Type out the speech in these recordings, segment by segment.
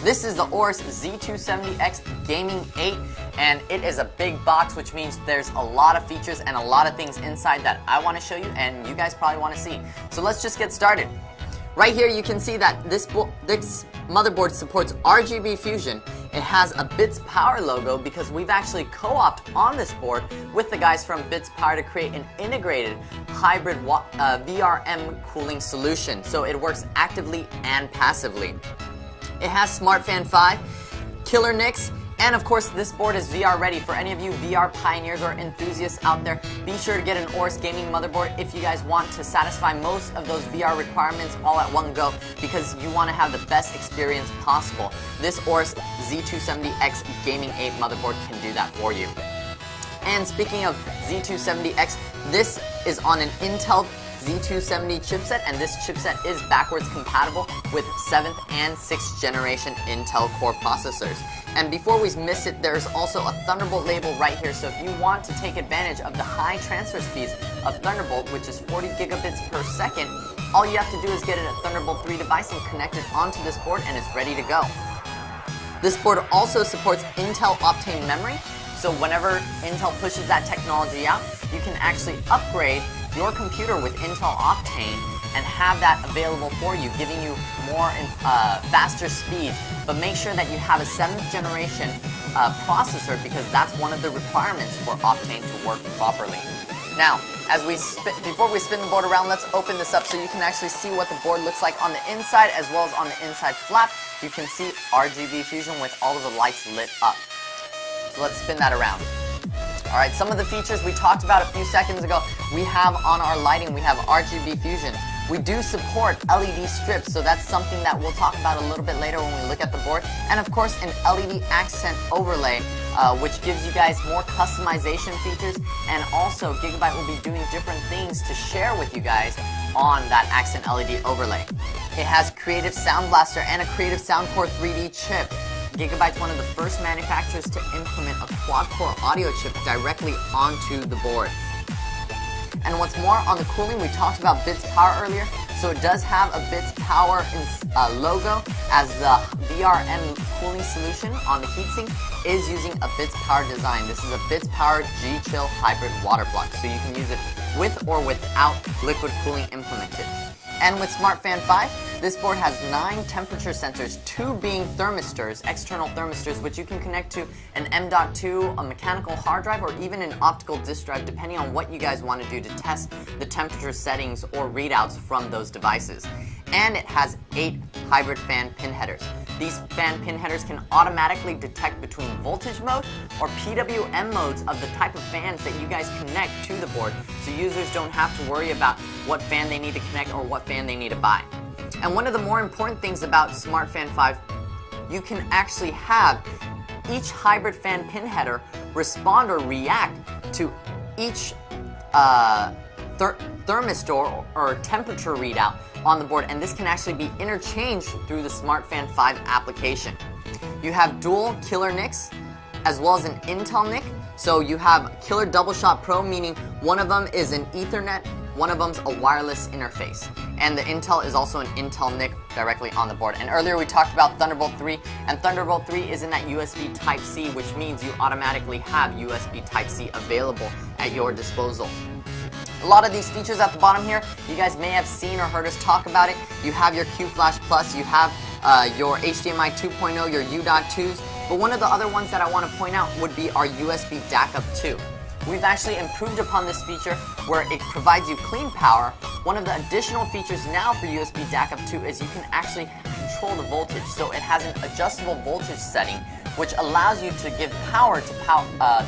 This is the Aorus Z270X Gaming 8, and it is a big box, which means there's a lot of features and a lot of things inside that I want to show you and you guys probably want to see. So let's just get started. Right here you can see that this motherboard supports RGB fusion. It has a Bits Power logo because we've actually co-opted on this board with the guys from Bits Power to create an integrated hybrid VRM cooling solution. So it works actively and passively. It has Smart Fan 5, killer NICs, and of course this board is VR ready. For any of you VR pioneers or enthusiasts out there, be sure to get an Aorus gaming motherboard if you guys want to satisfy most of those VR requirements all at one go, because you want to have the best experience possible. This Aorus Z270X Gaming 8 motherboard can do that for you. And speaking of Z270X, this is on an Intel Z270 chipset, and this chipset is backwards compatible with 7th and 6th generation Intel Core processors. And before we miss it, there's also a Thunderbolt label right here, so if you want to take advantage of the high transfer speeds of Thunderbolt, which is 40 gigabits per second, all you have to do is get a Thunderbolt 3 device and connect it onto this board and it's ready to go. This board also supports Intel Optane memory, so whenever Intel pushes that technology out, you can actually upgrade your computer with Intel Optane and have that available for you, giving you more faster speeds. But make sure that you have a 7th generation processor, because that's one of the requirements for Optane to work properly. Now, before we spin the board around, let's open this up so you can actually see what the board looks like on the inside as well as on the inside flap. You can see RGB fusion with all of the lights lit up. So let's spin that around. Alright, some of the features we talked about a few seconds ago, we have on our lighting, we have RGB fusion. We do support LED strips, so that's something that we'll talk about a little bit later when we look at the board. And of course, an LED accent overlay, which gives you guys more customization features, and also Gigabyte will be doing different things to share with you guys on that accent LED overlay. It has Creative Sound Blaster and a Creative Sound Core 3D chip. Gigabyte's one of the first manufacturers to implement a quad-core audio chip directly onto the board. And what's more, on the cooling, we talked about Bits Power earlier, so it does have a Bits Power logo, as the VRM cooling solution on the heatsink is using a Bits Power design. This is a Bits Power G-Chill hybrid water block, so you can use it with or without liquid cooling implemented. And with Smart Fan 5, this board has 9 temperature sensors, 2 being thermistors, external thermistors, which you can connect to an M.2, a mechanical hard drive, or even an optical disk drive, depending on what you guys want to do to test the temperature settings or readouts from those devices. And it has 8 hybrid fan pin headers. These fan pin headers can automatically detect between voltage mode or PWM modes of the type of fans that you guys connect to the board, so users don't have to worry about what fan they need to connect or what fan they need to buy. And one of the more important things about Smart Fan 5, you can actually have each hybrid fan pin header respond or react to each thermistor or temperature readout on the board, and this can actually be interchanged through the Smart Fan 5 application. You have dual killer NICs as well as an Intel NIC. So you have Killer Double Shot Pro, meaning one of them is an Ethernet, one of them's a wireless interface. And the Intel is also an Intel NIC directly on the board. And earlier we talked about Thunderbolt 3, and Thunderbolt 3 is in that USB Type-C, which means you automatically have USB Type-C available at your disposal. A lot of these features at the bottom here, you guys may have seen or heard us talk about it. You have your Q-Flash Plus, you have your HDMI 2.0, your U.2s, but one of the other ones that I want to point out would be our USB DAC up 2. We've actually improved upon this feature where it provides you clean power. One of the additional features now for USB DAC up 2 is you can actually control the voltage. So it has an adjustable voltage setting, which allows you to give power to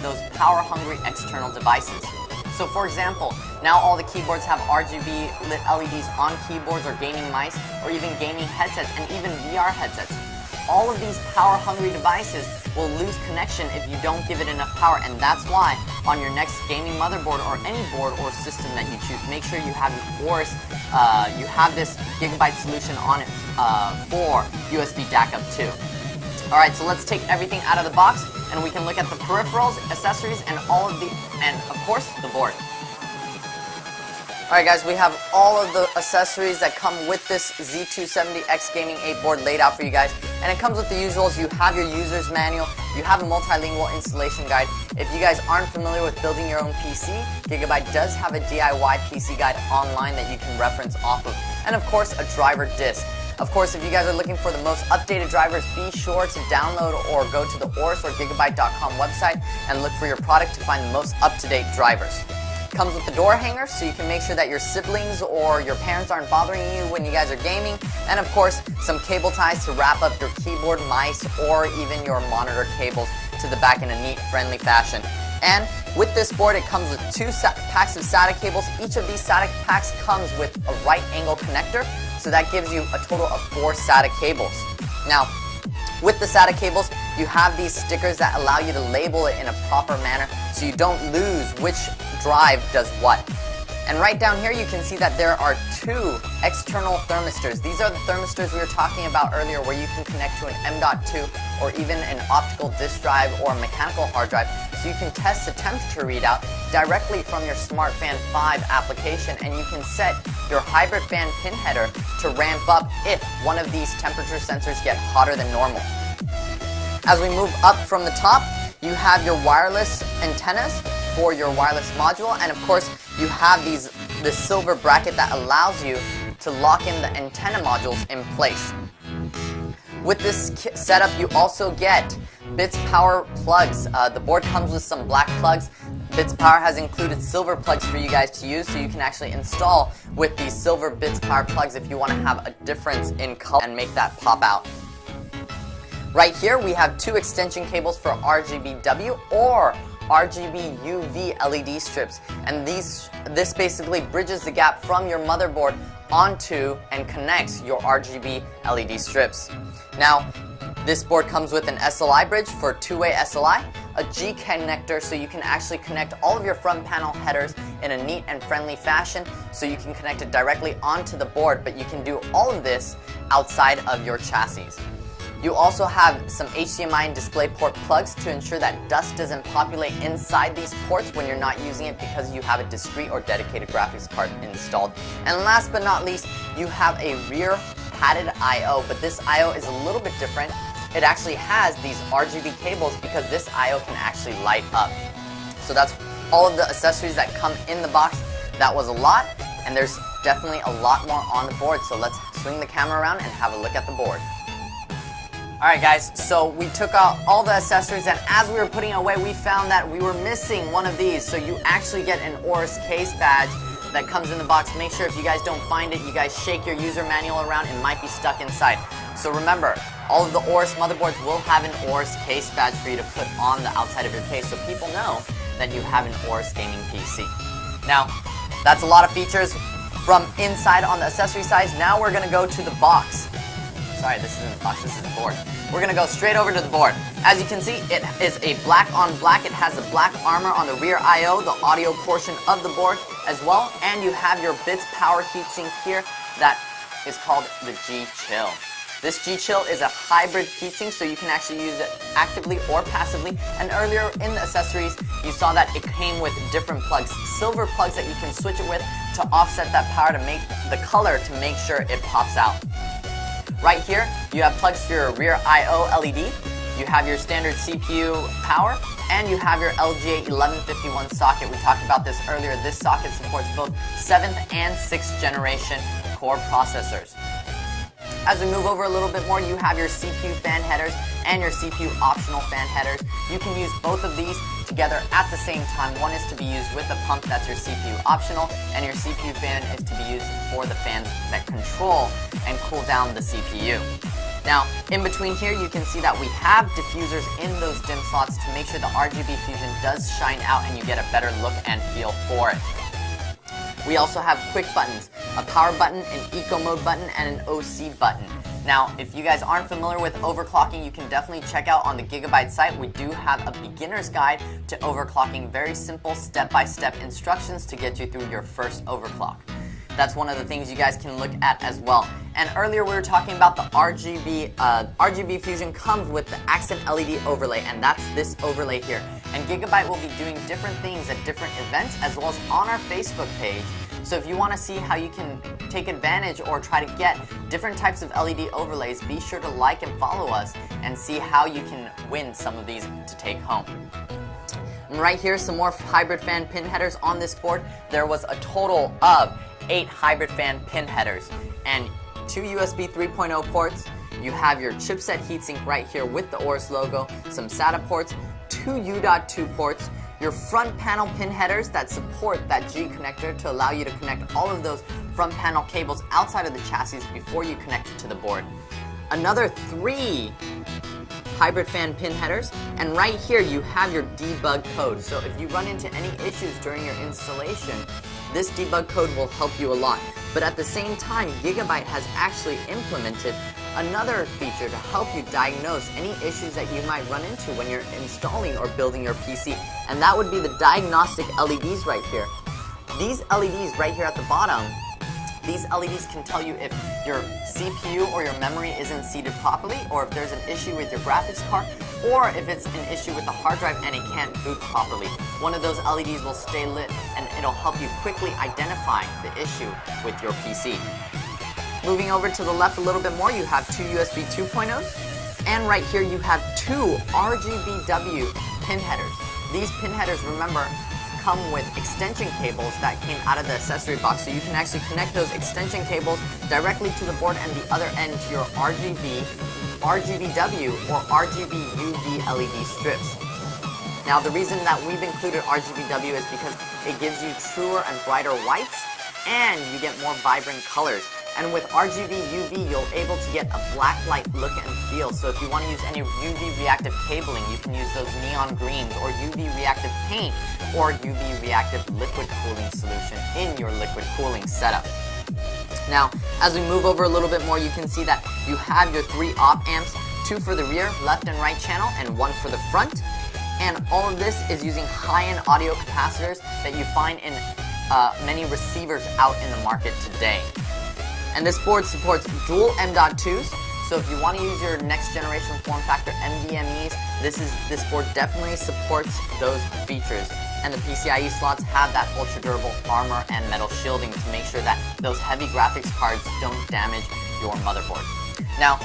those power-hungry external devices. So for example, now all the keyboards have RGB lit LEDs on keyboards or gaming mice or even gaming headsets and even VR headsets. All of these power-hungry devices will lose connection if you don't give it enough power, and that's why on your next gaming motherboard or any board or system that you choose, make sure you have an Aorus, you have this Gigabyte solution on it for USB DAC up 2. Alright, so let's take everything out of the box and we can look at the peripherals, accessories, and of course, the board. Alright guys, we have all of the accessories that come with this Z270X Gaming 8 board laid out for you guys. And it comes with the usuals. You have your user's manual, you have a multilingual installation guide. If you guys aren't familiar with building your own PC, Gigabyte does have a DIY PC guide online that you can reference off of. And of course, a driver disc. Of course, if you guys are looking for the most updated drivers, be sure to download or go to the Aorus or Gigabyte.com website and look for your product to find the most up-to-date drivers. Comes with the door hanger, so you can make sure that your siblings or your parents aren't bothering you when you guys are gaming. And of course, some cable ties to wrap up your keyboard, mice, or even your monitor cables to the back in a neat, friendly fashion. And with this board, it comes with 2 packs of SATA cables. Each of these SATA packs comes with a right angle connector, so that gives you a total of 4 SATA cables. Now, with the SATA cables, you have these stickers that allow you to label it in a proper manner so you don't lose which drive does what. And right down here you can see that there are 2 external thermistors. These are the thermistors we were talking about earlier, where you can connect to an M.2 or even an optical disk drive or a mechanical hard drive, so you can test the temperature readout directly from your SmartFan 5 application, and you can set your hybrid fan pin header to ramp up if one of these temperature sensors get hotter than normal. As we move up from the top, you have your wireless antennas for your wireless module, and of course you have this silver bracket that allows you to lock in the antenna modules in place. With this setup, you also get Bits Power plugs. The board comes with some black plugs. Bits Power has included silver plugs for you guys to use, so you can actually install with these silver Bits Power plugs if you want to have a difference in color and make that pop out. Right here we have 2 extension cables for RGBW or RGB UV LED strips, and this basically bridges the gap from your motherboard onto and connects your RGB LED strips. Now, this board comes with an SLI bridge for 2-way SLI, a G connector so you can actually connect all of your front panel headers in a neat and friendly fashion, so you can connect it directly onto the board, but you can do all of this outside of your chassis. You also have some HDMI and DisplayPort plugs to ensure that dust doesn't populate inside these ports when you're not using it, because you have a discrete or dedicated graphics card installed. And last but not least, you have a rear padded I/O, but this I/O is a little bit different. It actually has these RGB cables because this I/O can actually light up. So that's all of the accessories that come in the box. That was a lot, and there's definitely a lot more on the board, so let's swing the camera around and have a look at the board. Alright guys, so we took out all the accessories, and as we were putting it away, we found that we were missing one of these. So you actually get an Aorus case badge that comes in the box. Make sure if you guys don't find it, you guys shake your user manual around, it might be stuck inside. So remember, all of the Aorus motherboards will have an Aorus case badge for you to put on the outside of your case, so people know that you have an Aorus gaming PC. Now, that's a lot of features from inside on the accessory side. Now we're going to go to the box. Sorry, this isn't the box, this is the board. We're going to go straight over to the board. As you can see, it is a black on black. It has the black armor on the rear I/O, the audio portion of the board as well, and you have your Bits Power heatsink here that is called the G-Chill. This G-Chill is a hybrid heatsink, so you can actually use it actively or passively. And earlier in the accessories, you saw that it came with different plugs, silver plugs that you can switch it with to offset that power to make the color to make sure it pops out. Right here, you have plugs for your rear I/O LED, you have your standard CPU power, and you have your LGA 1151 socket. We talked about this earlier. This socket supports both 7th and 6th generation core processors. As we move over a little bit more, you have your CPU fan headers and your CPU optional fan headers. You can use both of these together at the same time. One is to be used with the pump, that's your CPU optional, and your CPU fan is to be used for the fans that control and cool down the CPU. Now, in between here, you can see that we have diffusers in those dim slots to make sure the RGB fusion does shine out and you get a better look and feel for it. We also have quick buttons, a power button, an eco mode button, and an OC button. Now, if you guys aren't familiar with overclocking, you can definitely check out on the Gigabyte site. We do have a beginner's guide to overclocking, very simple step-by-step instructions to get you through your first overclock. That's one of the things you guys can look at as well. And earlier we were talking about the RGB Fusion comes with the accent LED overlay, and that's this overlay here. And Gigabyte will be doing different things at different events, as well as on our Facebook page. So if you want to see how you can take advantage or try to get different types of LED overlays, be sure to like and follow us and see how you can win some of these to take home. And right here, some more hybrid fan pin headers on this board. There was a total of 8 hybrid fan pin headers and 2 USB 3.0 ports. You have your chipset heatsink right here with the Aorus logo, some SATA ports, 2 U.2 ports, your front panel pin headers that support that G connector to allow you to connect all of those front panel cables outside of the chassis before you connect it to the board. Another 3 hybrid fan pin headers, and right here you have your debug code. So if you run into any issues during your installation, this debug code will help you a lot. But at the same time, Gigabyte has actually implemented another feature to help you diagnose any issues that you might run into when you're installing or building your PC, and that would be the diagnostic LEDs right here. These LEDs right here at the bottom, these LEDs can tell you if your CPU or your memory isn't seated properly, or if there's an issue with your graphics card, or if it's an issue with the hard drive and it can't boot properly. One of those LEDs will stay lit and it'll help you quickly identify the issue with your PC. Moving over to the left a little bit more, you have 2 USB 2.0s, and right here you have 2 RGBW pin headers. These pin headers, remember, come with extension cables that came out of the accessory box, so you can actually connect those extension cables directly to the board and the other end to your RGB, RGBW, or RGB UV LED strips. Now the reason that we've included RGBW is because it gives you truer and brighter whites, and you get more vibrant colors. And with RGB UV, you're able to get a black light look and feel. So if you want to use any UV reactive cabling, you can use those neon greens, or UV reactive paint, or UV reactive liquid cooling solution in your liquid cooling setup. Now, as we move over a little bit more, you can see that you have your 3 op amps, 2 for the rear, left and right channel, and 1 for the front. And all of this is using high-end audio capacitors that you find in many receivers out in the market today. And this board supports dual M.2s, so if you want to use your next generation form factor NVMEs, this board definitely supports those features. And the PCIe slots have that ultra durable armor and metal shielding to make sure that those heavy graphics cards don't damage your motherboard. Now,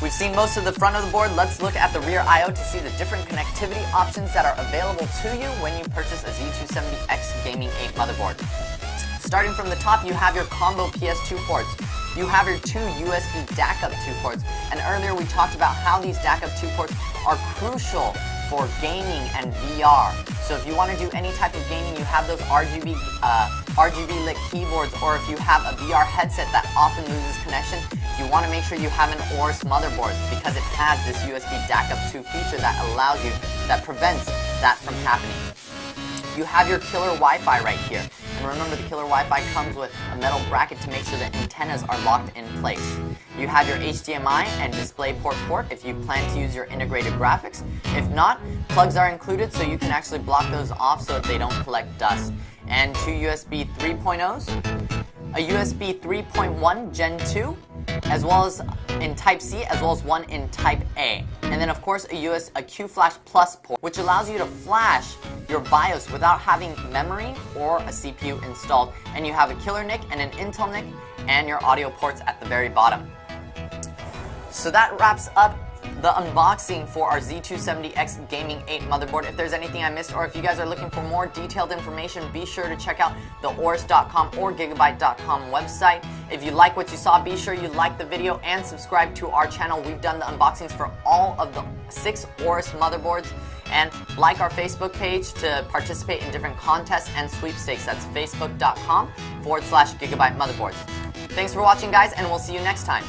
we've seen most of the front of the board. Let's look at the rear I/O to see the different connectivity options that are available to you when you purchase a Z270X Gaming 8 motherboard. Starting from the top, you have your combo PS2 ports. You have your 2 USB DAC-up 2 ports. And earlier we talked about how these DAC-up 2 ports are crucial for gaming and VR. So if you want to do any type of gaming, you have those RGB lit keyboards, or if you have a VR headset that often loses connection, you want to make sure you have an Aorus motherboard because it has this USB DAC-up 2 feature that allows you, that prevents that from happening. You have your killer Wi-Fi right here. And remember, the killer Wi-Fi comes with a metal bracket to make sure the antennas are locked in place. You have your HDMI and DisplayPort port if you plan to use your integrated graphics. If not, plugs are included so you can actually block those off so that they don't collect dust. And 2 USB 3.0s, a USB 3.1 Gen 2, as well as in Type C, as well as one in Type A. And then of course a Q-Flash Plus port, which allows you to flash your BIOS without having memory or a CPU installed. And you have a killer NIC and an Intel NIC and your audio ports at the very bottom. So that wraps up the unboxing for our Z270X Gaming 8 motherboard. If there's anything I missed, or if you guys are looking for more detailed information, be sure to check out the Aorus.com or Gigabyte.com website. If you like what you saw, be sure you like the video and subscribe to our channel. We've done the unboxings for all of the 6 Aorus motherboards. And like our Facebook page to participate in different contests and sweepstakes. That's facebook.com/Gigabyte Motherboards. Thanks for watching, guys, and we'll see you next time.